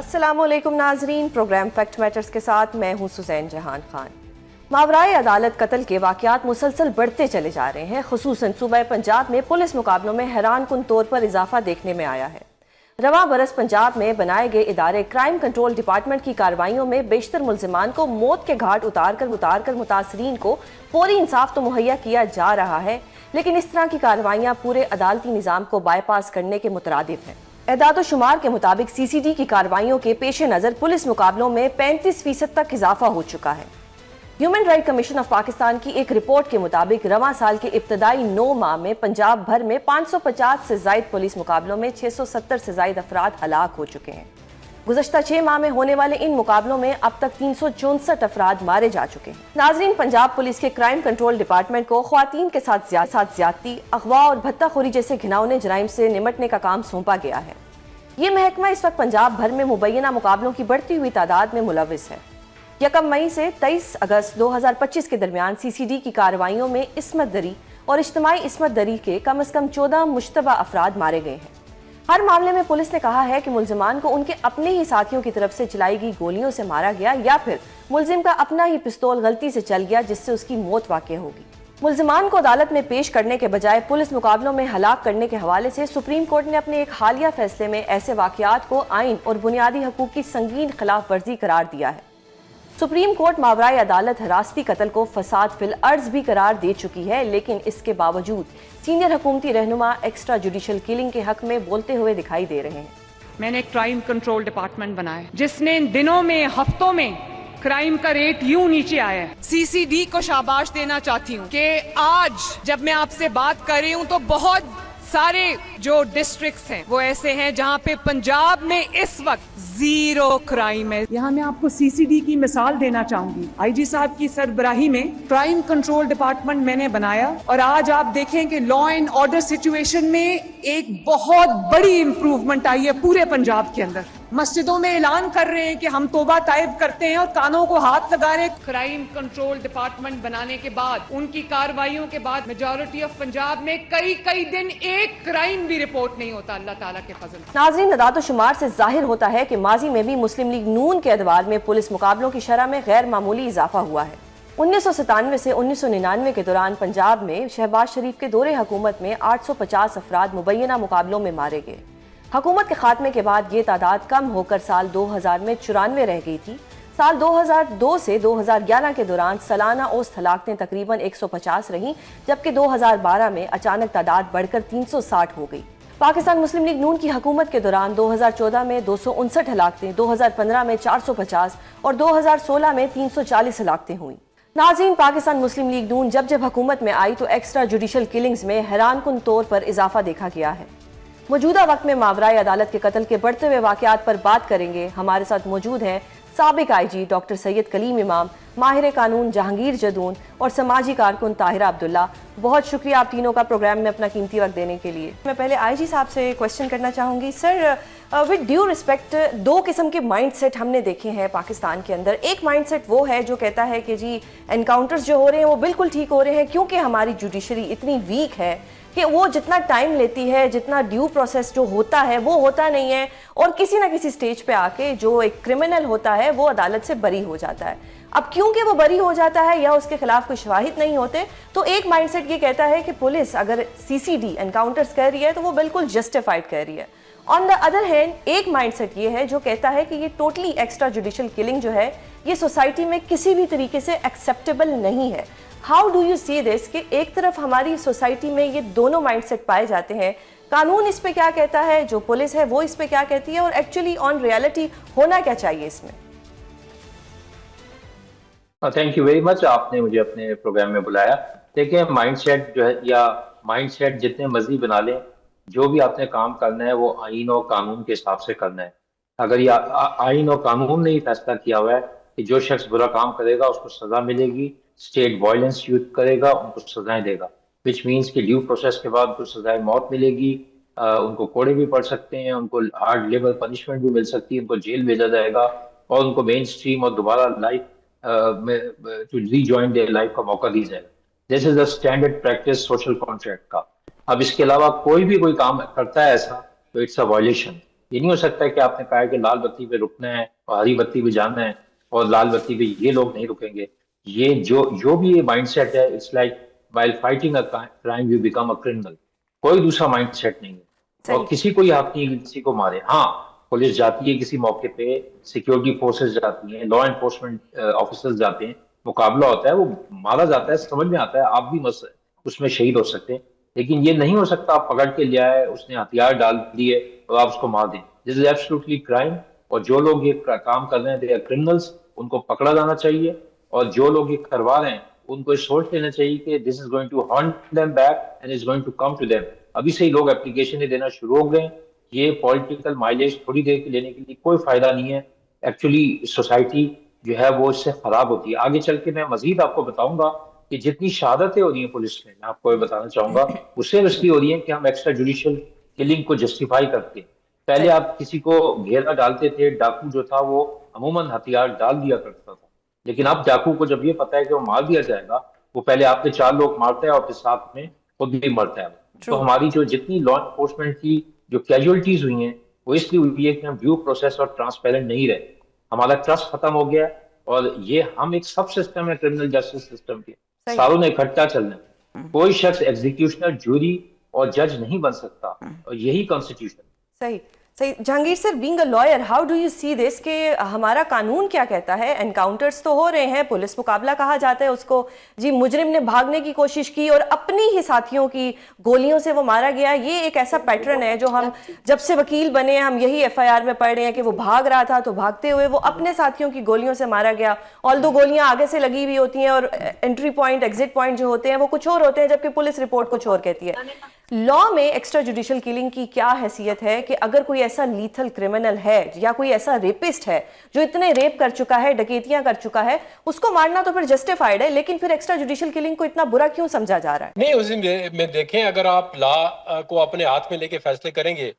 السلام علیکم ناظرین، پروگرام فیکٹ میٹرز کے ساتھ میں ہوں سزین جہان خان۔ ماورائے عدالت قتل کے واقعات مسلسل بڑھتے چلے جا رہے ہیں۔ خصوصاً صوبہ پنجاب میں پولیس مقابلوں میں حیران کن طور پر اضافہ دیکھنے میں آیا ہے۔ رواں برس پنجاب میں بنائے گئے ادارے کرائم کنٹرول ڈپارٹمنٹ کی کارروائیوں میں بیشتر ملزمان کو موت کے گھاٹ اتار کر متاثرین کو فوری انصاف تو مہیا کیا جا رہا ہے، لیکن اس طرح کی کارروائیاں پورے عدالتی نظام کو بائی پاس کرنے کے مترادف ہیں۔ اعداد و شمار کے مطابق سی سی ڈی کی کارروائیوں کے پیش نظر پولیس مقابلوں میں 35% تک اضافہ ہو چکا ہے۔ Human right commission of Pakistan کی ایک رپورٹ کے مطابق رواں سال کے ابتدائی 9 ماہ میں پنجاب بھر میں 550 سے زائد پولیس مقابلوں میں 670 سے زائد افراد ہلاک ہو چکے ہیں۔ گزشتہ 6 ماہ میں ہونے والے ان مقابلوں میں اب تک 364 افراد مارے جا چکے ہیں۔ ناظرین، پنجاب پولیس کے کرائم کنٹرول ڈپارٹمنٹ کو خواتین کے ساتھ زیادتی، اغوا اور بھتہ خوری جیسے گھناؤنے جرائم سے نمٹنے کا کام سونپا گیا ہے۔ یہ محکمہ اس وقت پنجاب بھر میں مبینہ مقابلوں کی بڑھتی ہوئی تعداد میں ملوث ہے۔ 1 مئی سے 23 اگست 2025 کے درمیان سی سی ڈی کی کارروائیوں میں عصمت دری اور اجتماعی عصمت دری کے کم از کم 14 مشتبہ افراد مارے گئے ہیں۔ ہر معاملے میں پولیس نے کہا ہے کہ ملزمان کو ان کے اپنے ہی ساتھیوں کی طرف سے چلائی گئی گولیوں سے مارا گیا یا پھر ملزم کا اپنا ہی پستول غلطی سے چل گیا جس سے اس کی موت واقع ہوگی۔ ملزمان کو عدالت میں پیش کرنے کے بجائے پولیس مقابلوں میں ہلاک کرنے کے حوالے سے سپریم کورٹ نے اپنے ایک حالیہ فیصلے میں ایسے واقعات کو آئین اور بنیادی حقوق کی سنگین خلاف ورزی قرار دیا ہے۔ سپریم کورٹ ماورائے عدالت حراستی قتل کو فساد فی الارض بھی قرار دے چکی ہے، لیکن اس کے باوجود سینئر حکومتی رہنما ایکسٹرا جوڈیشل کلنگ کے حق میں بولتے ہوئے دکھائی دے رہے ہیں۔ میں نے ایک کرائم کنٹرول ڈپارٹمنٹ بنایا جس نے ان دنوں میں، ہفتوں میں کرائم کا ریٹ یوں نیچے آیا ہے۔ سی سی ڈی کو شاباش دینا چاہتی ہوں کہ آج جب میں آپ سے بات کر رہی ہوں تو بہت سارے جو ڈسٹرکٹس ہیں وہ ایسے ہیں جہاں پہ پنجاب میں اس وقت 0 کرائم ہے۔ یہاں میں آپ کو سی سی ڈی کی مثال دینا چاہوں گی۔ آئی جی صاحب کی سربراہی میں کرائم کنٹرول ڈپارٹمنٹ میں نے بنایا اور آج آپ دیکھیں کہ لا اینڈ آرڈر سچویشن میں ایک بہت بڑی امپروومنٹ آئی ہے پورے پنجاب کے اندر۔ مسجدوں میں اعلان کر رہے ہیں کہ ہم توبہ طائب کرتے ہیں اور کانوں کو ہاتھ لگا رہے ہیں۔ کرائم کنٹرول ڈپارٹمنٹ بنانے کے بعد، ان کی کارروائیوں کے بعد میجورٹی آف پنجاب میں کئی دن ایک کرائم بھی رپورٹ نہیں ہوتا، اللہ تعالیٰ کے فضل۔ ناظرین، اعداد و شمار سے ظاہر ہوتا ہے کہ ماضی میں بھی مسلم لیگ نون کے ادوار میں پولیس مقابلوں کی شرح میں غیر معمولی اضافہ ہوا ہے۔ 1997 سے 1999 کے دوران پنجاب میں شہباز شریف کے دور حکومت میں 850 افراد مبینہ مقابلوں میں مارے گئے۔ حکومت کے خاتمے کے بعد یہ تعداد کم ہو کر سال 2000 میں 94 رہ گئی تھی۔ سال 2002 سے 2011 کے دوران سالانہ اوسط ہلاکتیں تقریباً 150 رہیں، جبکہ 2012 میں اچانک تعداد بڑھ کر 360 ہو گئی۔ پاکستان مسلم لیگ نون کی حکومت کے دوران 2014 میں 259 ہلاکتیں، 2015 میں 450 اور 2016 میں 340 ہلاکتیں ہوئیں۔ ناظرین، پاکستان مسلم لیگ نون جب حکومت میں آئی تو ایکسٹرا جوڈیشل کلنگز میں حیران کن طور پر اضافہ دیکھا گیا ہے۔ موجودہ وقت میں ماورائے عدالت کے قتل کے بڑھتے ہوئے واقعات پر بات کریں گے۔ ہمارے ساتھ موجود ہیں سابق آئی جی ڈاکٹر سید کلیم امام، ماہر قانون جہانگیر جدون اور سماجی کارکن طاہرہ عبداللہ۔ بہت شکریہ آپ تینوں کا پروگرام میں اپنا قیمتی وقت دینے کے لیے۔ میں پہلے آئی جی صاحب سے کوشچن کرنا چاہوں گی۔ سر، ود ڈیو ریسپیکٹ، 2 قسم کے مائنڈ سیٹ ہم نے دیکھے ہیں پاکستان کے اندر۔ ایک مائنڈ سیٹ وہ ہے جو کہتا ہے کہ جی انکاؤنٹرز جو ہو رہے ہیں وہ بالکل ٹھیک ہو رہے ہیں کیونکہ ہماری جوڈیشری اتنی ویک ہے کہ وہ جتنا ٹائم لیتی ہے، جتنا ڈیو پروسیس جو ہوتا ہے وہ ہوتا نہیں ہے، اور کسی نہ کسی سٹیج پہ آ کے جو ایک کرمنل ہوتا ہے وہ عدالت سے بری ہو جاتا ہے۔ اب کیونکہ وہ بری ہو جاتا ہے یا اس کے خلاف کوئی شواہد نہیں ہوتے، تو ایک مائنڈ سیٹ یہ کہتا ہے کہ پولیس اگر سی سی ڈی انکاؤنٹرز کر رہی ہے تو وہ بالکل جسٹیفائڈ کر رہی ہے۔ آن دا ادر ہینڈ، ایک مائنڈ سیٹ یہ ہے جو کہتا ہے کہ یہ ٹوٹلی ایکسٹرا جوڈیشل کلنگ جو ہے یہ سوسائٹی میں کسی بھی طریقے سے ایکسیپٹیبل نہیں ہے۔ How do you see this کہ ایک طرف ہماری سوسائٹی میں یہ دونوں مائنڈ سیٹ پائے جاتے ہیں، قانون اس پہ کیا کہتا ہے، جو پولیس ہے وہ اس پہ کیا کہتی ہے، اور ایکچولی آن ریالٹی ہونا کیا چاہیے اس میں؟ تھینک یو ویری مچ، آپ نے مجھے اپنے پروگرام میں بلایا۔ دیکھیں، مائنڈ سیٹ جو ہے یا مائنڈ سیٹ جتنے مرضی بنا لیں، جو بھی آپ نے کام کرنا ہے وہ آئین اور قانون کے حساب سے کرنا ہے۔ اگر یہ آئین اور قانون نے فیصلہ کیا ہوا ہے کہ جو شخص برا کام کرے گا اس کو سزا ملے گی، اسٹیٹ وائلنس یوز کرے گا ان کو سزائیں دے گا، وچ مینس کہ ڈیو پروسیس کے بعد ان کو سزائے موت ملے گی، ان کو کوڑے بھی پڑ سکتے ہیں، ان کو ہارڈ لیبر پنشمنٹ بھی مل سکتی ہے، ان کو جیل بھیجا جائے گا اور ان کو مین اسٹریم اور دوبارہ life to rejoin their life کا موقع دی جائے گا۔ This is the standard practice social contract کا۔ اب اس کے علاوہ کوئی بھی کوئی کام کرتا ہے ایسا تو اٹس اے وائلیشن۔ یہ نہیں ہو سکتا کہ آپ نے کہا کہ لال بتی پہ رکنا ہے اور ہری بتی پہ جانا ہے اور لال بتی پہ یہ لوگ نہیں رکیں گے. یہ جو بھی یہ مائنڈ سیٹ ہے, it's like while fighting a crime you become a criminal. کوئی دوسرا مائنڈ سیٹ نہیں ہے. اور صحیح. کسی کو یہ حق نہیں کسی کو مارے. ہاں پولیس جاتی ہے کسی موقع پہ, سیکیورٹی فورسز جاتی ہیں, لا انفورسمنٹ آفیسرز جاتے ہیں, مقابلہ ہوتا ہے, وہ مارا جاتا ہے, سمجھ میں آتا ہے آپ بھی اس میں شہید ہو سکتے ہیں. لیکن یہ نہیں ہو سکتا آپ پکڑ کے لے آئے, اس نے ہتھیار ڈال دیے اور آپ اس کو مار دیں. دس از ایبسلیوٹلی کرائم. اور جو لوگ یہ کام کر رہے ہیں دے آر کرمنلز, ان کو پکڑا جانا چاہیے. اور جو لوگ یہ کروا رہے ہیں ان کو سوچ لینا چاہیے کہ this is going to haunt them back and is going to come to them. ابھی سے ہی لوگ اپلیکیشن دینا شروع ہو گئے ہیں. یہ پولیٹیکل مائلیج تھوڑی دیر کے لینے کے لیے کوئی فائدہ نہیں ہے. ایکچولی سوسائٹی جو ہے وہ اس سے خراب ہوتی ہے. آگے چل کے میں مزید آپ کو بتاؤں گا کہ جتنی شہادتیں ہو رہی ہیں پولیس میں آپ کو یہ بتانا چاہوں گا, اس سے اس لیے ہو رہی ہیں کہ ہم ایکسٹرا جوڈیشل کلنگ کو جسٹیفائی کرتے ہیں. پہلے آپ کسی کو گھیرا ڈالتے تھے, ڈاکو جو تھا وہ عموماً ہتھیار ڈال دیا کرتا تھا. لیکن اب ڈاکو کو جب یہ پتا ہے کہ وہ مار دیا جائے گا, وہ پہلے آپ نے 4 لوگ مارتا ہے اور پھر ساتھ میں خود بھی مرتا ہے. تو ہماری جو جتنی لا انفورسمنٹ کی جو کیجولٹیز ہوئی ہیں وہ اس لیے ہوئی ہے کہ ہم ڈیو پروسیس اور ٹرانسپیرنٹ نہیں رہے. ہمارا ٹرسٹ ختم ہو گیا ہے. اور یہ ہم ایک سب سسٹم ہے کرمنل جسٹس سسٹم کے, ساروں نے اکٹھا چلنا ہے. کوئی شخص ایگزیکیوشنر, جوری اور جج نہیں بن سکتا, اور یہی کانسٹیٹیوشن. صحیح صحیح. Jahangir sir, being a lawyer, how do you see this کہ ہمارا قانون کیا کہتا ہے؟ انکاؤنٹرز تو ہو رہے ہیں, پولیس مقابلہ کہا جاتا ہے اس کو, جی مجرم نے بھاگنے کی کوشش کی اور اپنی ہی ساتھیوں کی گولیوں سے وہ مارا گیا. یہ ایک ایسا پیٹرن ہے جو ہم جب سے وکیل بنے ہیں ہم یہی ایف آئی آر میں پڑھ رہے ہیں کہ وہ بھاگ رہا تھا تو بھاگتے ہوئے وہ اپنے ساتھیوں کی گولیوں سے مارا گیا. آلدو گولیاں آگے سے لگی ہوئی ہوتی ہیں اور انٹری پوائنٹ ایگزٹ پوائنٹ جو ہوتے ہیں وہ کچھ اور ہوتے ہیں, جبکہ پولیس رپورٹ کچھ اور کہتی ہے. لا میں ایکسٹرا جوڈیشل کلنگ کی کیا حیثیت ہے کہ اگر کوئی ایسا لیتھل کرمنل ہے یا کوئی ایسا ریپسٹ ہے جو اتنے ریپ کر چکا ہے, ڈکیتیاں کر چکا ہے, اس کو مارنا تو پھر جسٹیفائیڈ ہے, لیکن پھر ایکسٹرا جوڈیشل کلنگ کو اتنا برا کیوں سمجھا جا رہا ہے؟ نہیں, اس میں دیکھیں اگر آپ لا کو اپنے ہاتھ میں لے کے فیصلے کریں گے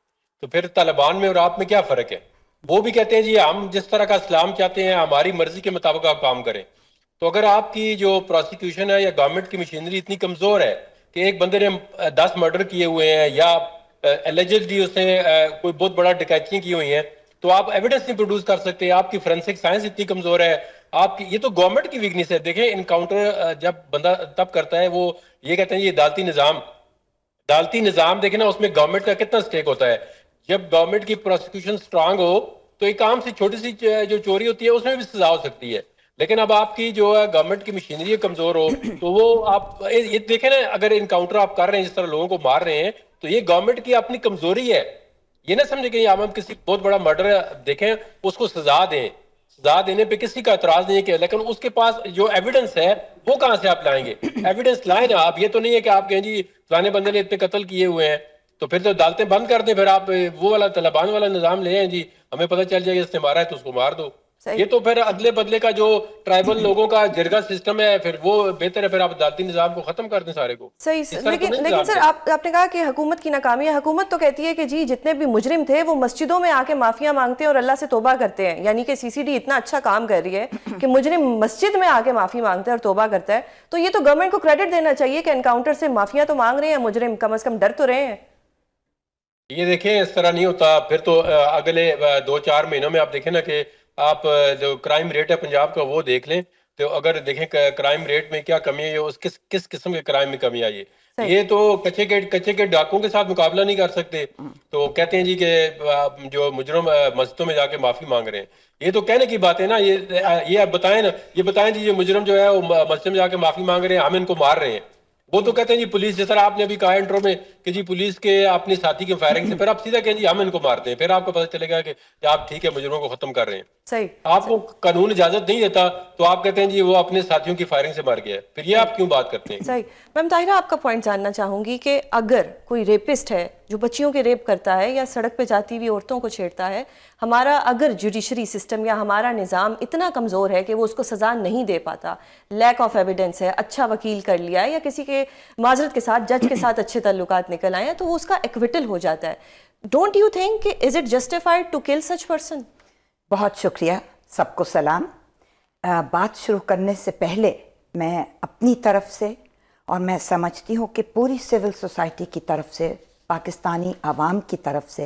تو پھر طالبان میں اور آپ میں کیا فرق ہے؟ وہ بھی کہتے ہیں جی ہم جس طرح کا اسلام چاہتے ہیں ہماری مرضی کے مطابق آپ کام کریں. تو اگر آپ کی جو پروسیکیوشن ہے یا گورنمنٹ کی مشینری اتنی کمزور ہے کہ ایک بندے نے 10 مرڈر کیے ہوئے ہیں یا ایلیجڈلی اس نے کوئی بہت بڑا ڈکیتیاں کی ہوئی ہیں, تو آپ ایویڈنس نہیں پروڈیوس کر سکتے. آپ کی فورینسک سائنس اتنی کمزور ہے, آپ کی یہ تو گورنمنٹ کی ویکنیس ہے. دیکھیں انکاؤنٹر جب بندہ تب کرتا ہے, وہ یہ کہتے ہیں یہ عدالتی نظام دیکھیں نا, اس میں گورنمنٹ کا کتنا سٹیک ہوتا ہے. جب گورنمنٹ کی پروسیکیوشن سٹرانگ ہو تو ایک عام سی چھوٹی سی جو چوری ہوتی ہے اس میں بھی سزا ہو سکتی ہے. لیکن اب آپ کی جو ہے گورنمنٹ کی مشینری کمزور ہو تو وہ آپ یہ دیکھیں نا, اگر انکاؤنٹر آپ کر رہے ہیں جس طرح لوگوں کو مار رہے ہیں تو یہ گورنمنٹ کی اپنی کمزوری ہے. یہ نہ سمجھے کہ ہم کسی بہت بڑا مرڈر دیکھیں اس کو سزا دیں, سزا دینے پہ کسی کا اعتراض نہیں ہے کہ, لیکن اس کے پاس جو ایویڈنس ہے وہ کہاں سے آپ لائیں گے؟ ایویڈنس لائیں نا آپ. یہ تو نہیں ہے کہ آپ کہیں جی فلانے بندے نے اتنے قتل کیے ہوئے ہیں تو پھر تو عدالتیں بند کر دیں, پھر آپ وہ والا طالبان والا نظام لے آئیں, جی ہمیں پتہ چل جائے کہ اس نے مارا ہے تو اس کو مار دو. یہ تو پھر ادلے بدلے کا جو ٹرائبل لوگوں کا جرگہ سسٹم ہے, پھر وہ بہتر ہے پھر آپ عدالتی نظام کو ختم کر دیں سارے کو. صحیح. لیکن سر آپ نے کہا کہ حکومت کی ناکامی ہے. حکومت تو کہتی ہے کہ جی جتنے بھی مجرم تھے وہ مسجدوں میں آ کے معافیاں مانگتے ہیں اور اللہ سے توبہ کرتے ہیں, یعنی کہ سی سی ڈی اتنا اچھا کام کر رہی ہے کہ مجرم مسجد میں آ کے معافی مانگتا ہے اور توبہ کرتا ہے. تو یہ تو گورنمنٹ کو کریڈٹ دینا چاہیے کہ انکاؤنٹر سے معافیاں تو مانگ رہے ہیں مجرم, کم از کم ڈر تو رہے ہیں. یہ دیکھیں اس طرح نہیں ہوتا. پھر تو اگلے 2-4 مہینوں میں آپ دیکھیں نا کہ آپ جو کرائم ریٹ ہے پنجاب کا وہ دیکھ لیں, تو اگر دیکھیں کرائم ریٹ میں کیا کمی ہے, اس کس قسم کے کرائم میں کمی آئی ہے. یہ تو کچے کے ڈاکوں کے ساتھ مقابلہ نہیں کر سکتے, تو کہتے ہیں جی کہ جو مجرم مسجدوں میں جا کے معافی مانگ رہے ہیں. یہ تو کہنے کی بات ہے نا. یہ آپ بتائیں نا, یہ بتائیں جی یہ مجرم جو ہے وہ مسجد میں جا کے معافی مانگ رہے ہیں, ہم ان کو مار رہے ہیں. وہ تو کہتے ہیں جی پولیس, جس طرح آپ نے ابھی کہا انٹرو میں کہ جی پولیس کے اپنی ساتھی کی فائرنگ سے, پھر آپ سیدھا کہیں جی ہم ان کو مارتے ہیں, پھر آپ کو پتہ چلے گا کہ آپ ٹھیک ہے مجرموں کو ختم کر رہے ہیں. صحیح. آپ کو قانون اجازت نہیں دیتا تو آپ کہتے ہیں جی وہ اپنے ساتھیوں کی فائرنگ سے مر گیا ہے, پھر یہ آپ کیوں بات کرتے ہیں؟ صحیح. میم طاہرہ آپ کا پوائنٹ جاننا چاہوں گی کہ اگر کوئی ریپسٹ ہے جو بچیوں کے ریپ کرتا ہے یا سڑک پہ جاتی ہوئی عورتوں کو چھیڑتا ہے, ہمارا اگر جوڈیشری سسٹم یا ہمارا نظام اتنا کمزور ہے کہ وہ اس کو سزا نہیں دے پاتا, لیک آف ایویڈنس ہے, اچھا وکیل کر لیا ہے یا کسی کے معذرت کے ساتھ جج کے ساتھ اچھے تعلقات نکل آئے ہیں, تو وہ اس کا ایکویٹل ہو جاتا ہے. ڈونٹ یو تھنک کہ is it justified to kill such person? بہت شکریہ, سب کو سلام. بات شروع کرنے سے پہلے میں اپنی طرف سے, اور میں سمجھتی ہوں کہ پوری سول سوسائٹی کی طرف سے, پاکستانی عوام کی طرف سے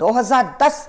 2010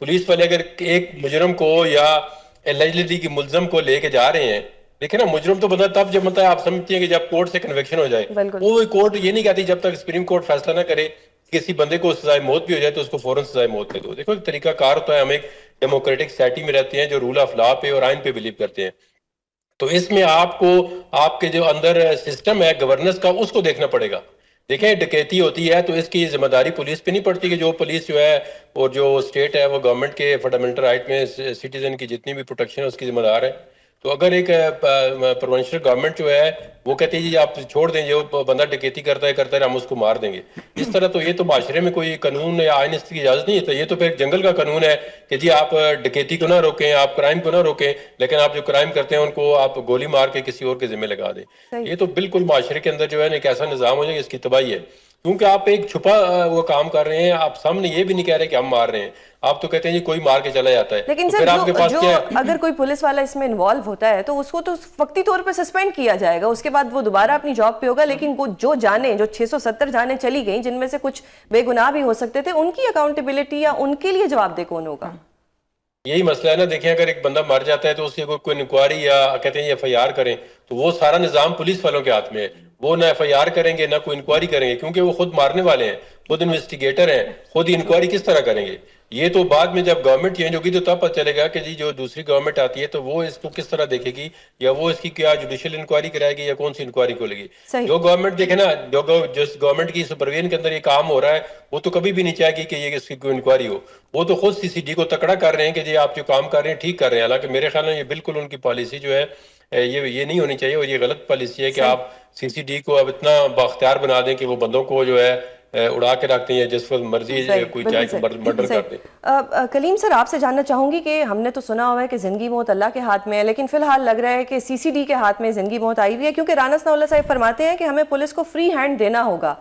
پولیس والے اگر ایک مجرم کو یا اللیجلی کی ملزم کو لے کے جا رہے ہیں، دیکھیں نا مجرم تو بندہ تب جب بنتا ہے، آپ سمجھتی ہیں کہ جب کورٹ سے کنویکشن ہو جائے، وہ کورٹ یہ نہیں کہتی جب تک سپریم کورٹ فیصلہ نہ کرے کسی بندے کو سزائے موت بھی ہو جائے تو اس کو فوراً سزائے موت دے دو. دیکھو طریقہ کار ہوتا ہے، ہم ایک ڈیموکریٹک سوسائٹی میں رہتے ہیں جو رول آف لا پہ اور آئین پہ بلیو کرتے ہیں. تو اس میں آپ کو آپ کے جو اندر سسٹم ہے گورننس کا اس کو دیکھنا پڑے گا. دیکھیں ڈکیتی ہوتی ہے تو اس کی ذمہ داری پولیس پہ نہیں پڑتی کہ جو پولیس جو ہے اور جو اسٹیٹ ہے وہ گورنمنٹ کے فنڈامنٹل رائٹ میں سٹیزن کی جتنی بھی پروٹیکشن ہے اس کی ذمہ دار ہے. تو اگر ایک پروونشل گورنمنٹ جو ہے وہ کہتی ہے جی آپ چھوڑ دیں جو بندہ ڈکیتی کرتا ہے ہم اس کو مار دیں گے، اس طرح تو یہ تو معاشرے میں کوئی قانون یا آئین اس کی اجازت نہیں ہے. تو یہ تو پھر جنگل کا قانون ہے کہ جی آپ ڈکیتی کو نہ روکیں، آپ کرائم کو نہ روکیں، لیکن آپ جو کرائم کرتے ہیں ان کو آپ گولی مار کے کسی اور کے ذمہ لگا دیں. یہ تو بالکل معاشرے کے اندر جو ہے ایک ایسا نظام ہو جائے اس کی تباہی ہے. کیونکہ آپ ایک چھپا وہ کام کر رہے ہیں، آپ سامنے یہ بھی نہیں کہہ رہے کہ ہم مار رہے ہیں، آپ تو کہتے ہیں جی کوئی مار کے چلا جاتا ہے. لیکن سر جو اگر کوئی پولیس والا اس میں انوالو ہوتا ہے تو اس کو تو وقتی طور پہ سسپینڈ کیا جائے گا، اس کے بعد وہ دوبارہ اپنی جاب پہ ہوگا. لیکن وہ جو جانیں جو 670 جانیں چلی گئیں جن میں سے کچھ بے گناہ بھی ہو سکتے تھے، ان کی اکاؤنٹیبلٹی یا ان کے لیے جواب دہ کون ہوگا؟ یہی مسئلہ ہے نا. دیکھیں اگر ایک بندہ مر جاتا ہے تو اس کی کوئی انکوائری یا کہتے ہیں ایف آئی آر کریں تو وہ سارا نظام پولیس والوں کے ہاتھ میں ہے. وہ نہ ایف آئی آر کریں گے نہ کوئی انکوائری کریں گے کیونکہ وہ خود مارنے والے ہیں، خود انویسٹیگیٹر ہیں، خود ہی انکوائری کس طرح کریں گے؟ یہ تو بعد میں جب گورنمنٹ چینج ہوگی تو تب پتہ چلے گا کہ جی جو دوسری گورنمنٹ آتی ہے تو وہ اس کو کس طرح دیکھے گی، یا وہ اس کی کیا جوڈیشل انکوائری کرائے گی یا کون سی انکوائری کھولے گی. جو گورنمنٹ دیکھے نا جس گورنمنٹ کی سپرویژن کے اندر یہ کام ہو رہا ہے وہ تو کبھی بھی نہیں چاہے گی کہ یہ اس کی کوئی انکوائری ہو. وہ تو خود سی سی ڈی کو تکڑا کر رہے ہیں کہ جی آپ جو کام کر رہے ہیں ٹھیک کر رہے ہیں. حالانکہ میرے خیال میں یہ بالکل ان کی پالیسی جو ہے یہ نہیں ہونی چاہیے، اور یہ غلط پالیسی ہے کہ آپ سی سی ڈی کو اب اتنا بااختیار بنا دیں کہ وہ بندوں کو جو ہے اڑا کے رکھتے ہیں جس وقت مرضی کوئی چاہے مرڈر کر دے. کلیم سر آپ سے جاننا چاہوں گی کہ ہم نے تو سنا ہوا ہے کہ زندگی موت اللہ کے ہاتھ میں ہے، لیکن فی الحال لگ رہا ہے کہ سی سی ڈی کے ہاتھ میں زندگی موت آئی ہوئی ہے، کیونکہ رانا ثناء اللہ صاحب فرماتے ہیں کہ ہمیں پولیس کو فری ہینڈ دینا ہوگا.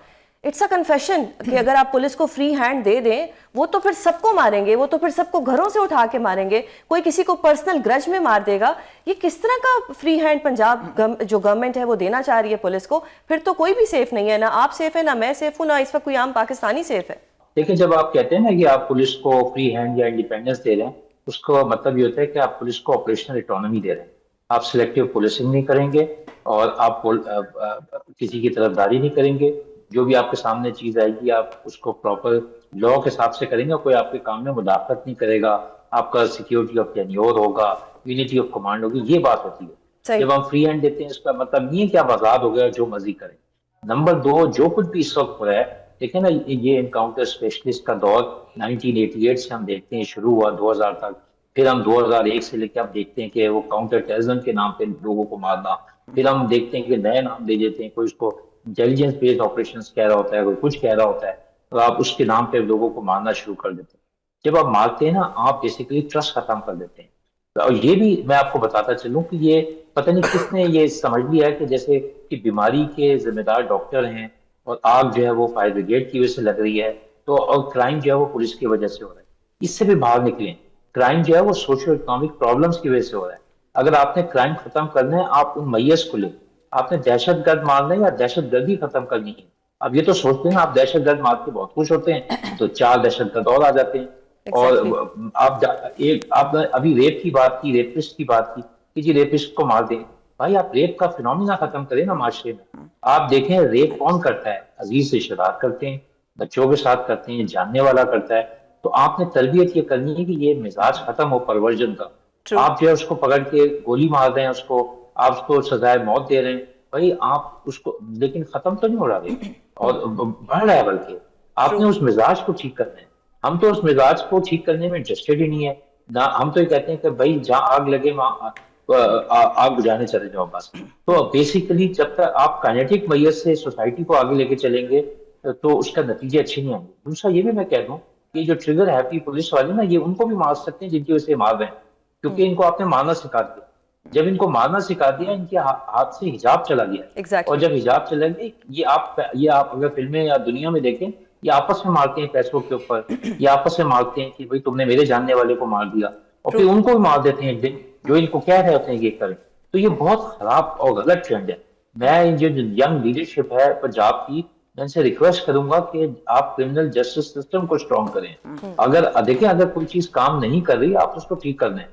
اٹس اے کنفیشن کہ اگر آپ پولیس کو فری ہینڈ دے دیں وہ تو پھر سب کو ماریں گے، وہ تو پھر سب کو گھروں سے اٹھا کے ماریں گے، کوئی کسی کو پرسنل گرج میں مار دے گا. یہ کس طرح کا فری ہینڈ پنجاب جو گورنمنٹ ہے وہ دینا چاہ رہی ہے پولیس کو؟ پھر تو کوئی بھی سیف نہیں ہے، نہ آپ سیف ہے، نہ میں سیف ہوں، نہ اس وقت کوئی عام پاکستانی سیف ہے. دیکھیں جب آپ کہتے ہیں نا کہ آپ پولیس کو فری ہینڈ یا انڈیپینڈنس دے رہے ہیں، اس کا مطلب یہ ہوتا ہے کہ آپ پولیس کو آپریشنل اٹانومی دے رہے ہیں. آپ سلیکٹیو پولیسنگ نہیں کریں گے اور آپ کسی کی طرفداری نہیں کریں گے. جو بھی آپ کے سامنے چیز آئے گی آپ اس کو پراپر لا کے حساب سے کریں گے، کوئی آپ کے کام میں مداخلت نہیں کرے گا. آپ کا سیکیورٹی آف ٹینیور ہوگا، یونٹی آف کمانڈ ہوگی. یہ بات ہوتی ہے. جب ہم فری ہینڈ دیتے ہیں اس کا مطلب نہیں ہے کہ آپ آزاد ہو گئے جو مرضی کریں. نمبر 2، جو کچھ بھی اس وقت ہو رہا ہے، دیکھیں نا یہ انکاؤنٹر اسپیشلسٹ کا دور 1988 سے ہم دیکھتے ہیں شروع ہوا 2000 تک، پھر ہم 2001 سے لے کے اب دیکھتے ہیں کہ وہ کاؤنٹر ٹیررزم کے نام پہ لوگوں کو مارنا، پھر ہم دیکھتے ہیں کہ نئے نام دے دیتے ہیں، کوئی اس کو انٹیلیجنس بیسڈ آپریشنز کہہ رہا ہوتا ہے، کوئی کچھ کہہ رہا ہوتا ہے، اور آپ اس کے نام پہ لوگوں کو مارنا شروع کر دیتے ہیں. جب آپ مارتے ہیں نا آپ بیسیکلی ٹرسٹ ختم کر دیتے ہیں. اور یہ بھی میں آپ کو بتاتا چلوں کہ یہ پتہ نہیں کس نے یہ سمجھ لیا ہے کہ جیسے کہ بیماری کے ذمہ دار ڈاکٹر ہیں اور آگ جو ہے وہ فائر بریگیڈ کی وجہ سے لگ رہی ہے، تو اور کرائم جو ہے وہ پولیس کی وجہ سے ہو رہا ہے. اس سے بھی باہر نکلیں. کرائم جو ہے وہ سوشل اکنامک پرابلمس کی وجہ سے ہو رہا ہے. اگر آپ نے کرائم ختم کرنا ہے آپ ان میز کو لیں. آپ نے دہشت گرد مارنا ہے یا دہشت گردی ختم کرنی ہے. اب یہ تو سوچتے ہیں آپ دہشت گرد مار کے بہت خوش ہوتے ہیں تو 4 دہشت گرد اور آ جاتے ہیں. اور آپ نے ابھی ریپ کی بات کی، ریپسٹ کی بات کی کہ جی ریپسٹ کو مار دیں. بھائی آپ ریپ کا فینومینا ختم کریں نا معاشرے میں. آپ دیکھیں ریپ کون کرتا ہے؟ عزیز سے شرار کرتے ہیں، بچوں کے ساتھ کرتے ہیں، جاننے والا کرتا ہے. تو آپ نے تربیت یہ کرنی ہے کہ یہ مزاج ختم ہو پرورژن کا. آپ جو ہے اس کو پکڑ کے گولی مار رہے ہیں، اس کو آپ اس کو سزائے موت دے رہے ہیں. بھائی آپ اس کو لیکن ختم تو نہیں ہو رہا ہے اور بڑھ رہا ہے، بلکہ آپ نے اس مزاج کو ٹھیک کرنا ہے. ہم تو اس مزاج کو ٹھیک کرنے میں انٹرسٹیڈ ہی نہیں ہے. ہم تو یہ کہتے ہیں کہ بھائی جہاں آگ لگے وہاں آگ بجھانے چلے جاؤ بس. تو بیسیکلی جب تک آپ کائنیٹک میت سے سوسائٹی کو آگے لے کے چلیں گے تو اس کا نتیجے اچھے نہیں آئیں گے. دوسرا یہ بھی میں کہہ دوں کہ جو ٹریگر ہیپی پولیس والے نا یہ ان کو بھی مار سکتے ہیں جن کی وجہ سے مار رہے ہیں، کیونکہ ان کو آپ نے مارنا سکھا دیا. جب ان کو مارنا سکھا دیا ان کے ہاتھ سے حجاب چلا گیا. اور جب حجاب چلا گیا یہ آپ اگر فلمیں یا دنیا میں دیکھیں یہ آپس میں مارتے ہیں پیسوں کے اوپر، یہ آپس میں مارتے ہیں کہ بھائی تم نے میرے جاننے والے کو مار دیا، اور پھر ان کو بھی مار دیتے ہیں ایک دن جو ان کو کہہ رہے ہوتے ہیں یہ کریں. تو یہ بہت خراب اور غلط ٹرینڈ ہے. میں جو ینگ لیڈرشپ ہے پنجاب کی میں ان سے ریکویسٹ کروں گا کہ آپ کرمنل جسٹس سسٹم کو اسٹرانگ کریں. اگر دیکھیں اگر کوئی چیز کام نہیں کر رہی آپ اس کو ٹھیک کر دیں.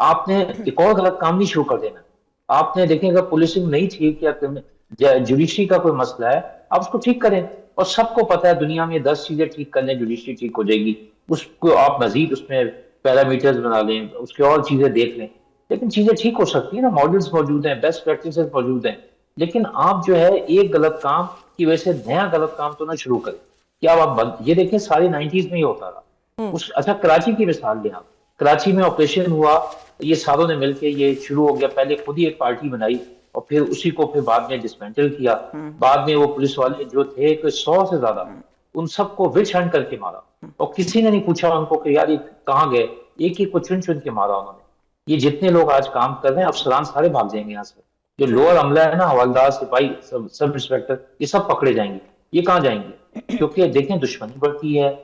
آپ نے ایک اور غلط کام نہیں شروع کر دینا. آپ نے دیکھیں اگر پولیسنگ نہیں ٹھیک یا جوڈیشری کا کوئی مسئلہ ہے آپ اس کو ٹھیک کریں. اور سب کو پتا ہے دنیا میں 10 چیزیں ٹھیک کر لیں جوڈیشری ٹھیک ہو جائے گی. اس کو آپ مزید اس میں پیرامیٹرز بنا لیں, اس کی اور چیزیں دیکھ لیں, لیکن چیزیں ٹھیک ہو سکتی ہیں نا. ماڈلز موجود ہیں, بیسٹ پریکٹسز موجود ہیں, لیکن آپ جو ہے ایک غلط کام کی وجہ سے نیا غلط کام تو نہ شروع کریں. کیا آپ یہ دیکھیں ساری 90s میں ہی ہوتا رہا. اچھا کراچی کی مثال لیں آپ. کراچی میں آپریشن ہوا, یہ ساروں نے مل کے یہ شروع ہو گیا. پہلے خود ہی ایک پارٹی بنائی اور پھر اسی کو پھر بعد میں ڈسمینٹل کیا. بعد میں وہ پولیس والے جو تھے کہ 100 سے زیادہ ان سب کو وچ ہنٹ کر کے مارا, اور کسی نے نہیں پوچھا ان کو کہ یار یہ کہاں گئے. ایک ایک کو چن چن کے مارا انہوں نے. یہ جتنے لوگ آج کام کر رہے ہیں افسران سارے بھاگ جائیں گے یہاں سے. جو لوور عملہ ہے نا, حوالدار, سپاہی, سب انسپیکٹر, یہ سب پکڑے جائیں گے. یہ کہاں جائیں گے؟ کیونکہ دیکھیں دشمنی بڑھتی ہے,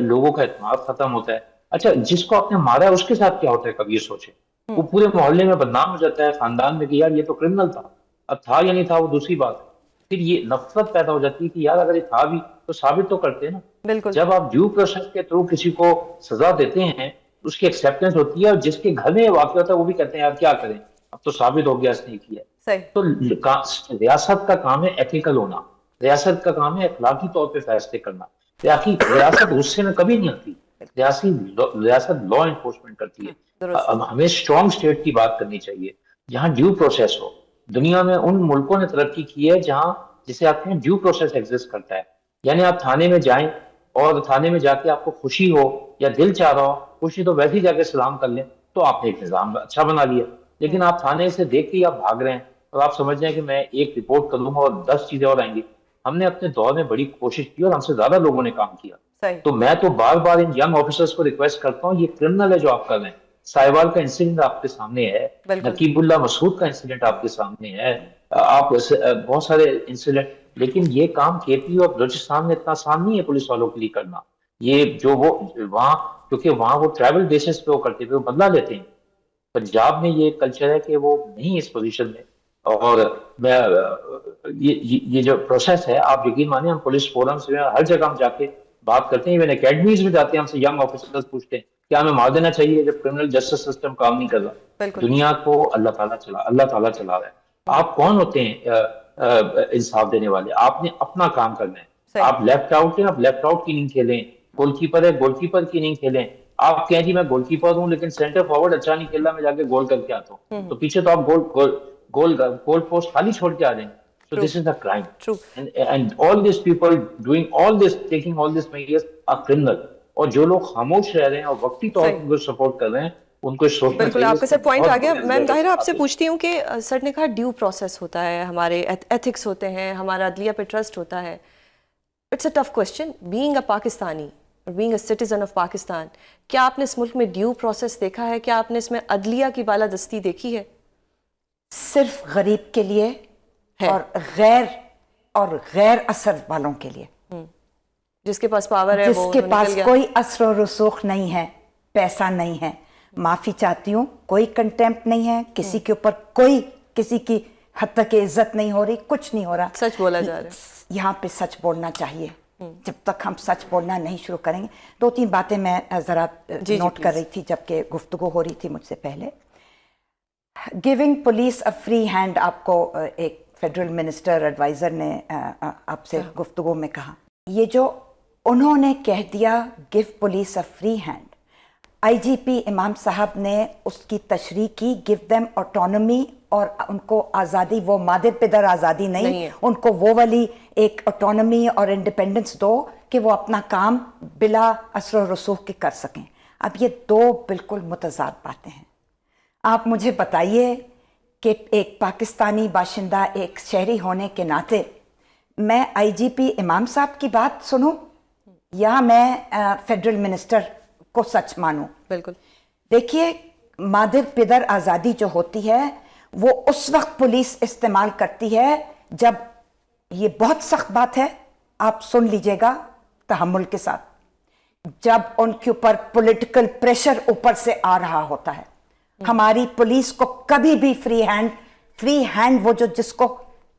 لوگوں کا اعتماد ختم ہوتا ہے. اچھا جس کو آپ نے مارا ہے اس کے ساتھ کیا ہوتا ہے کبھی یہ سوچیں. وہ پورے محلے میں بدنام ہو جاتا ہے, خاندان میں, کہ یار یہ تو کرمنل تھا. اب تھا یا نہیں تھا وہ دوسری بات ہے. پھر یہ نفرت پیدا ہو جاتی ہے کہ یار اگر یہ تھا بھی تو ثابت تو کرتے ہیں نا. بالکل. جب آپ ڈیو پروسیس کے تھرو کسی کو سزا دیتے ہیں اس کی ایکسیپٹنس ہوتی ہے, اور جس کے گھر میں یہ واقع ہوتا ہے وہ بھی کہتے ہیں یار کیا کریں, اب تو ثابت ہو گیا اس نے کیا. تو ریاست کا کام ہے ایتھیکل ہونا, ریاست کا کام ہے اخلاقی طور پہ فیصلے کرنا. ریاست غصے میں کبھی نہیں آتی. ریاست لا انفورسمنٹ کرتی ہے. ہمیں اسٹرانگ اسٹیٹ کی بات کرنی چاہیے جہاں ڈیو پروسیس ہو. دنیا میں ان ملکوں نے ترقی کی ہے جہاں جسے آپ کہیں ڈیو پروسیس ایگزسٹ کرتا ہے. یعنی آپ تھانے میں جائیں اور تھانے میں جا کے آپ کو خوشی ہو یا دل چاہ رہا ہو, خوشی تو ویسے ہی جا کے سلام کر لیں, تو آپ نے ایک نظام اچھا بنا لیا. لیکن آپ تھانے سے دیکھ کے آپ بھاگ رہے ہیں اور آپ سمجھ رہے ہیں کہ میں ایک رپورٹ کروں گا اور 10 چیزیں اور آئیں گی. ہم نے اپنے دور میں بڑی کوشش کی اور ہم سے زیادہ لوگوں نے کام کیا. تو میں تو بار بار ان ینگ آفیسرز کو ریکویسٹ کرتا ہوں, یہ کرمنل ہے جو آپ کر رہے ہیں. سائیوال کا انسیڈنٹ آپ کے سامنے ہے, نقیب اللہ مسعود کا انسیڈنٹ آپ کے سامنے ہے, آپ بہت سارے انسیڈنٹ. لیکن یہ کام کے پی اور بلوچستان میں اتنا آسان نہیں ہے پولیس والوں کے لیے کرنا. یہ جو وہ وہاں, کیونکہ وہاں وہ ٹریول بیسس پہ وہ کرتے تھے, وہ بدلہ لیتے ہیں. پنجاب میں یہ کلچر ہے کہ وہ نہیں اس پوزیشن میں. اور میں یہ جو پروسیس ہے آپ یقین مانیں, ہم پولیس فورمز میں ہر جگہ ہم جا کے بات کرتے ہیں, ایون اکیڈمیز میں جاتے ہیں, ہم سے ینگ آفیسرز پوچھتے ہیں کیا ہمیں مار دینا چاہیے جب کرمنل جسٹس سسٹم کام نہیں کر رہا. دنیا کو اللہ تعالیٰ چلا رہا ہے. آپ کون ہوتے ہیں انصاف دینے والے؟ آپ نے اپنا کام کرنا ہے. آپ لیفٹ آؤٹ ہیں, آپ لیفٹ آؤٹ کی نہیں کھیلیں. گول کیپر ہے, گول کیپر کی نہیں کھیلیں. آپ کہیں جی میں گول کیپر ہوں لیکن سینٹر فارورڈ اچھا نہیں کھیل رہا, میں جا کے گول کر کے آتا ہوں, تو پیچھے تو آپ گول پوسٹ خالی چھوڑ کے آ جائیں. So this is a crime. True. And all these people doing all this, taking all these measures are criminal. اور جو لوگ خاموش رہ رہے ہیں اور وقتی طور پر سپورٹ کر رہے ہیں ان کو سوچنا چاہیے. بالکل آپ کا سر پوائنٹ آ گیا. میں طاہرہ آپ سے پوچھتی ہوں کہ سر نے کہا ڈیو پروسیس ہوتا ہے, ہمارے ایتھکس ہوتے ہیں, ہمارا عدلیہ پہ ٹرسٹ ہوتا ہے. It's a tough question being a Pakistani اور being a citizen of Pakistan. کیا آپ نے اس ملک میں ڈیو پروسیس دیکھا ہے؟ کیا آپ نے اس میں عدلیہ کی بالادستی دیکھی ہے؟ صرف غریب کے لیے اور غیر اثر والوں کے لیے, جس کے پاس پاور ہے, جس کے پاس کوئی اثر و رسوخ نہیں ہے, پیسہ نہیں ہے. معافی چاہتی ہوں, کوئی کنٹیمپٹ نہیں ہے, کسی کے اوپر کوئی کسی کی حد تک عزت نہیں ہو رہی, کچھ نہیں ہو رہا. سچ بولا جا رہا ہے. یہاں پہ سچ بولنا چاہیے. جب تک ہم سچ بولنا نہیں شروع کریں گے. 2-3 باتیں میں ذرا نوٹ کر رہی تھی جبکہ گفتگو ہو رہی تھی مجھ سے پہلے. Giving police a free hand, آپ کو ایک فیڈرل منسٹر ایڈوائزر نے آپ سے گفتگو میں کہا, یہ جو انہوں نے کہہ دیا give police a free hand, I G P Imam صاحب نے اس کی تشریح کی, گیو دیم آٹونومی, اور ان کو آزادی, وہ مادر پدر آزادی نہیں, ان کو وہ والی ایک آٹونومی اور انڈیپینڈنس دو کہ وہ اپنا کام بلا اثر و رسوخ کے کر سکیں. اب یہ 2 بالکل متضاد باتیں ہیں. آپ مجھے بتائیے کہ ایک پاکستانی باشندہ, ایک شہری ہونے کے ناطے میں آئی جی پی امام صاحب کی بات سنوں یا میں فیڈرل منسٹر کو سچ مانوں؟ بالکل. دیکھیے, مادر پدر آزادی جو ہوتی ہے وہ اس وقت پولیس استعمال کرتی ہے جب, یہ بہت سخت بات ہے, آپ سن لیجئے گا تحمل کے ساتھ, جب ان کے اوپر پولیٹیکل پریشر اوپر سے آ رہا ہوتا ہے. ہماری پولیس کو کبھی بھی فری ہینڈ وہ جو جس کو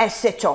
SHO,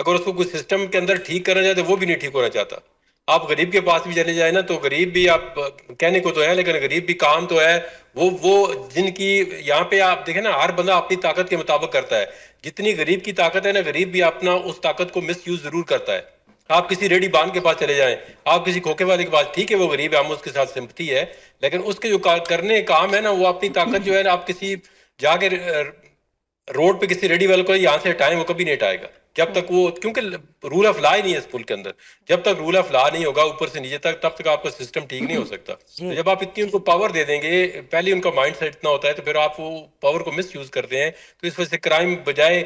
اگر اس کو کوئی سسٹم کے اندر ٹھیک کرنا چاہتے وہ بھی نہیں ٹھیک ہونا چاہتا. آپ غریب کے پاس بھی چلے جائیں نا تو غریب بھی آپ کہنے کو تو ہے لیکن غریب بھی کام تو ہے وہ جن کی یہاں پہ آپ دیکھیں نا ہر بندہ اپنی طاقت کے مطابق کرتا ہے. جتنی غریب کی طاقت ہے نا غریب بھی اپنا اس طاقت کو مس یوز ضرور کرتا ہے. آپ کسی ریڈی بان کے پاس چلے جائیں, آپ کسی کھوکے والے کے پاس, ٹھیک ہے وہ غریب ہے ہم اس کے ساتھ سمپتی ہے لیکن اس کے جو کرنے کام ہے نا وہ اپنی طاقت جو ہے نا آپ کسی جا کے روڈ پہ کسی ریڈی والے کو یہاں سے ہٹائیں وہ کبھی نہیں ہٹائے گا جب تک وہ, کیونکہ رول آف لا ہی نہیں ہے اس ملک کے اندر. جب تک رول آف لا نہیں ہوگا اوپر سے نیچے تک تب تک آپ کا سسٹم ٹھیک نہیں ہو سکتا. تو جب آپ اتنی ان کو پاور دے دیں گے, پہلے ان کا مائنڈ سیٹ اتنا ہوتا ہے تو پھر آپ وہ پاور کو مس یوز کرتے ہیں تو اس وجہ سے کرائم بجائے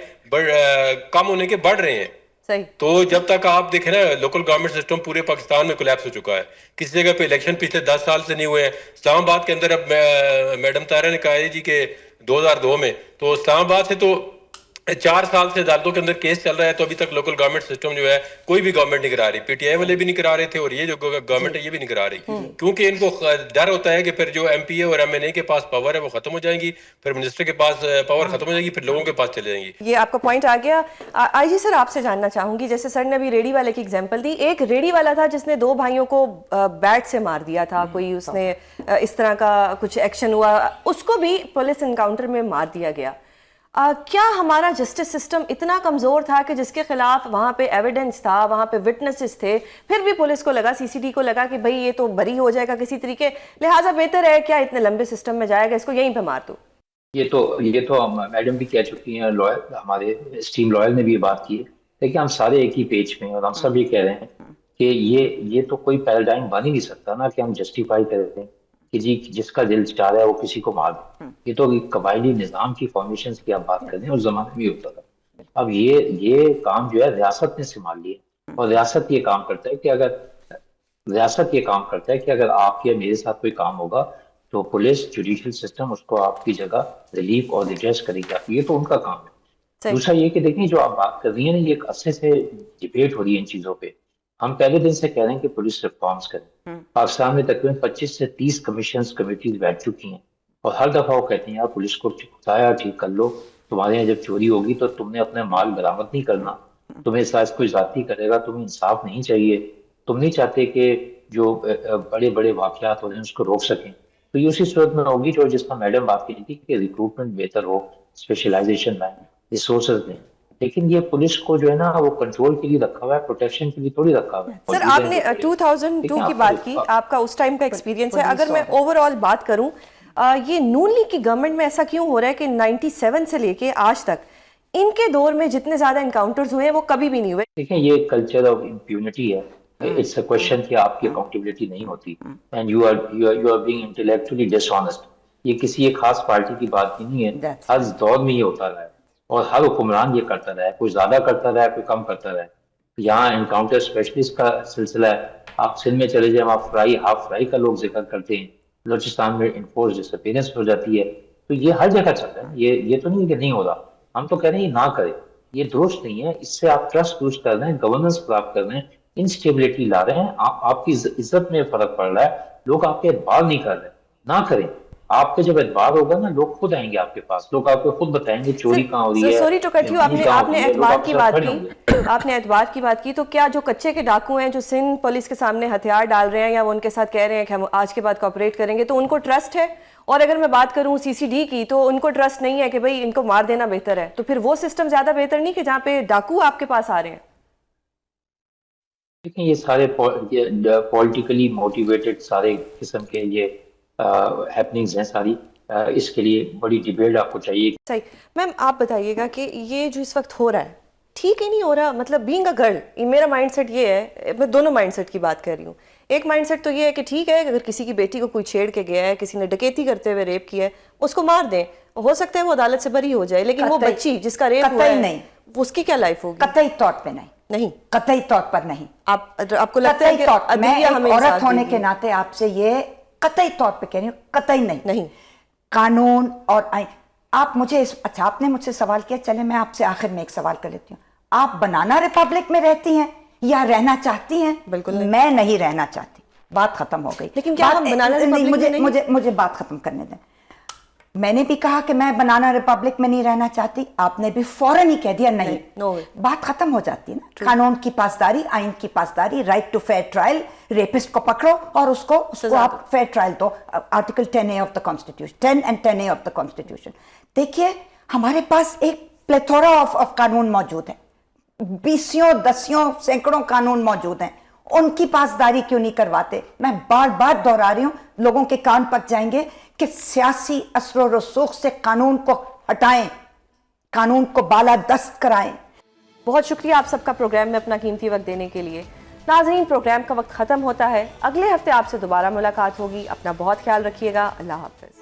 کم ہونے کے بڑھ رہے ہیں. صحیح. تو جب تک آپ دیکھیں نا لوکل گورنمنٹ سسٹم پورے پاکستان میں کولیپس ہو چکا ہے. کسی جگہ پہ الیکشن پچھلے 10 سال سے نہیں ہوئے ہیں. اسلام آباد کے اندر اب میڈم طاہرہ نے کہا جی کہ 2002 میں تو اسلام آباد سے تو 4 سال سے عدالتوں کے اندر کیس چل رہا ہے تو ابھی تک لوکل گورنمنٹ سسٹم جو ہے کوئی بھی گورنمنٹ نہیں کرا رہی. پی ٹی آئی والے بھی نہیں کرا رہے تھے اور یہ جو گورنمنٹ ہے یہ بھی نہیں کرا رہی کیونکہ ان کو ڈر ہوتا ہے کہ پھر جو ایم پی اے اور ایم این اے کے پاس پاور ہے وہ ختم ہو جائیں گی, پھر منسٹر کے پاس پاور ختم ہو جائے گی, پھر لوگوں کے پاس چلے جائیں گی. یہ آپ کا پوائنٹ آ گیا. آئی جی سر آپ سے جاننا چاہوں گی, جیسے سر نے ابھی ریڈی والے کی ایگزامپل دی, ایک ریڈی والا تھا جس نے 2 بھائیوں کو بیٹ سے مار دیا تھا, کوئی اس نے اس طرح کا کچھ ایکشن ہوا, اس کو بھی پولیس انکاؤنٹر میں مار دیا گیا. کیا ہمارا جسٹس سسٹم اتنا کمزور تھا کہ جس کے خلاف وہاں پہ ایویڈنس تھا, وہاں پہ وٹنسز تھے, پھر بھی پولیس کو لگا, سی سی ڈی کو لگا کہ بھئی یہ تو بری ہو جائے گا کسی طریقے, لہٰذا بہتر ہے کیا اتنے لمبے سسٹم میں جائے گا, اس کو یہیں پہ مار دو. یہ تو میڈم بھی کہہ چکی ہیں, لوئر ہمارے اسٹیم لوئر نے بھی یہ بات کی ہے. دیکھیں ہم سارے ایک ہی پیج پہ ہیں اور ہم سب یہ کہہ رہے ہیں کہ یہ تو کوئی پیراڈائم بن ہی نہیں سکتا نا کہ ہم جسٹیفائی کرتے ہیں کہ جی جس کا دل چاہ رہا ہے وہ کسی کو مار دے. یہ تو قبائلی نظام کی فارمیشنز کی آپ بات کر رہے ہیں, اس زمانے میں ہوتا تھا. اب یہ کام جو ہے ریاست نے سنبھال لیا اور ریاست یہ کام کرتا ہے کہ اگر آپ یا میرے ساتھ کوئی کام ہوگا تو پولیس جوڈیشل سسٹم اس کو آپ کی جگہ ریلیف اور ریڈریس کرے گا. یہ تو ان کا کام ہے. دوسرا یہ کہ دیکھیں جو آپ بات کر رہی ہیں نا, یہ ایک عرصے سے ڈیبیٹ ہو رہی ہے ان چیزوں پہ. ہم پہلے دن سے کہہ رہے ہیں کہ پولیس ریفارمز کریں. پاکستان میں تقریباً 25 سے 30 کمیشنز کمیٹیز بیٹھ چکی ہیں اور ہر دفعہ وہ کہتے ہیں یار پولیس کو خدایا ٹھیک کر لو, تمہارے یہاں جب چوری ہوگی تو تم نے اپنا مال برآمد نہیں کرنا, تمہیں ساتھ کوئی ذاتی کرے گا, تمہیں انصاف نہیں چاہیے, تم نہیں چاہتے کہ جو بڑے بڑے واقعات ہو رہے ہیں اس کو روک سکیں. تو یہ اسی صورت میں ہوگی جو جس کا میڈم بات کی تھی کہ ریکروٹمنٹ بہتر ہو, اسپیشلائزیشن میں ریسورسز دیں. لیکن یہ پولیس کو جو ہے نا وہ کنٹرول کے لیے رکھا ہوا ہے, پروٹیکشن کے لیے تھوڑی رکھا ہوا ہے. سر آپ نے 2002 کی بات کی, آپ کا اس ٹائم کا ایکسپیرینس ہے. اگر میں اوور آل بات کروں, یہ نون لیگ کی گورنمنٹ میں ایسا کیوں ہو رہا ہے کہ 97 سے لے کے آج تک ان کے دور میں جتنے زیادہ انکاؤنٹرز ہوئے ہیں وہ کبھی بھی نہیں ہوئے؟ دیکھیں یہ کلچر آف امپیونٹی ہے. اٹس اے کویسچن کہ آپ کی اکاؤنٹیبلٹی نہیں ہوتی and you are being intellectually dishonest. یہ کسی ایک خاص پارٹی کی بات نہیں ہے, ہر دور میں یہ ہوتا رہا ہے اور ہر حکمران یہ کرتا رہا ہے, کوئی زیادہ کرتا رہا ہے کوئی کم کرتا رہا ہے. یہاں انکاؤنٹر اسپیشلسٹ کا سلسلہ ہے. آپ سندھ میں چلے جائیں, آپ ہاف فرائی کا لوگ ذکر کرتے ہیں, بلوچستان میں انفورس ڈسپیرنس ہو جاتی ہے. تو یہ ہر جگہ چل رہا ہے, یہ تو نہیں کہ نہیں ہو رہا. ہم تو کہہ رہے ہیں یہ نہ کرے, یہ درست نہیں ہے. اس سے آپ ٹرسٹ لوز کر رہے ہیں, گورننس خراب کر رہے ہیں, انسٹیبلٹی لا رہے ہیں, آپ کی عزت میں فرق پڑ رہا ہے, لوگ آپ کے اعتبار نہیں کر رہے. نہ کریں. آپ کے جب اعتبار ہوگا نا لوگ خود آئیں گے آپ کے پاس, لوگ آپ کو خود بتائیں گے چوری کہاں ہو رہی ہے. سوری ٹو کٹ یو, آپ نے اعتبار کی بات کی, آپ نے اعتبار کی بات کی, تو کیا جو کچے کے ڈاکو ہیں جو سندھ پولیس کے سامنے ہتھیار ڈال رہے ہیں یا وہ ان کے ساتھ کہہ رہے ہیں کہ ہم آج کے بعد کوآپریٹ کریں گے, تو ان کو ٹرسٹ ہے؟ اور اگر میں بات کروں سی سی ڈی کی تو ان کو ٹرسٹ نہیں ہے کہ بھئی ان کو مار دینا بہتر ہے, تو پھر وہ سسٹم زیادہ بہتر نہیں کہ جہاں پہ ڈاکو آپ کے پاس آ رہے ہیں؟ دیکھیں یہ سارے پولیٹیکلی موٹیویٹڈ سارے قسم کے یہ ہیپننگز ہیں ساری. اس کے لیے بڑی ڈیبیٹ آپ کو چاہیے. صحیح. میم آپ بتائیے گا کہ یہ جو اس وقت ہو رہا ہے ٹھیک ہی نہیں ہو رہا, مطلب بینگ اے گرل میرا مائنڈ سیٹ یہ ہے, میں دونوں مائنڈ سیٹ کی بات کر رہی ہوں. ایک مائنڈ سیٹ تو یہ ہے کہ ٹھیک ہے اگر کسی کی بیٹی کو کوئی چھیڑ کے گیا ہے, کسی نے ڈکیتی کرتے ہوئے ریپ کیا ہے, اس کو مار دیں, ہو سکتا ہے وہ عدالت سے بری ہو جائے, لیکن وہ بچی جس کا ریپ ہوا ہے اس کی کیا لائف ہوگی؟ قطعی طور پہ نہیں, قطعی طور پر نہیں. آپ کو لگتا ہے کہ میں ایک عورت ہونے کے ناطے آپ سے یہ قطعی طور پہ کہہ رہی ہوں, قطعی نہیں. قانون اور آئین. آپ مجھے اچھا آپ نے مجھ سے سوال کیا, چلے میں آپ سے آخر میں ایک سوال کر لیتی ہوں. آپ بنانا ریپبلک میں رہتی ہیں یا رہنا چاہتی ہیں؟ بالکل میں نہیں رہنا چاہتی, بات ختم ہو گئی. لیکن کیا ہم بنانا ریپبلک میں نہیں؟ مجھے بات ختم کرنے دیں. میں نے بھی کہا کہ میں بنانا ریپبلک میں نہیں رہنا چاہتی, آپ نے بھی فوراً ہی کہہ دیا نہیں, no way. بات ختم ہو جاتی ہے نا. قانون کی پاسداری, آئین کی پاسداری, right to fair trial, rapist کو پکڑو اور اس کو آپ فیئر ٹرائل دو. Article 10A of the constitution, 10 and 10A of the constitution. دیکھیے ہمارے پاس ایک پلیتھورا آف قانون موجود ہے, بیسیوں دسیوں سینکڑوں قانون موجود ہیں, ان کی پاسداری کیوں نہیں کرواتے؟ میں بار بار دہرا رہی ہوں, لوگوں کے کان پک جائیں گے کہ سیاسی اثر و رسوخ سے قانون کو ہٹائیں, قانون کو بالادست کرائیں. بہت شکریہ آپ سب کا پروگرام میں اپنا قیمتی وقت دینے کے لیے. ناظرین, پروگرام کا وقت ختم ہوتا ہے. اگلے ہفتے آپ سے دوبارہ ملاقات ہوگی. اپنا بہت خیال رکھیے گا. اللہ حافظ.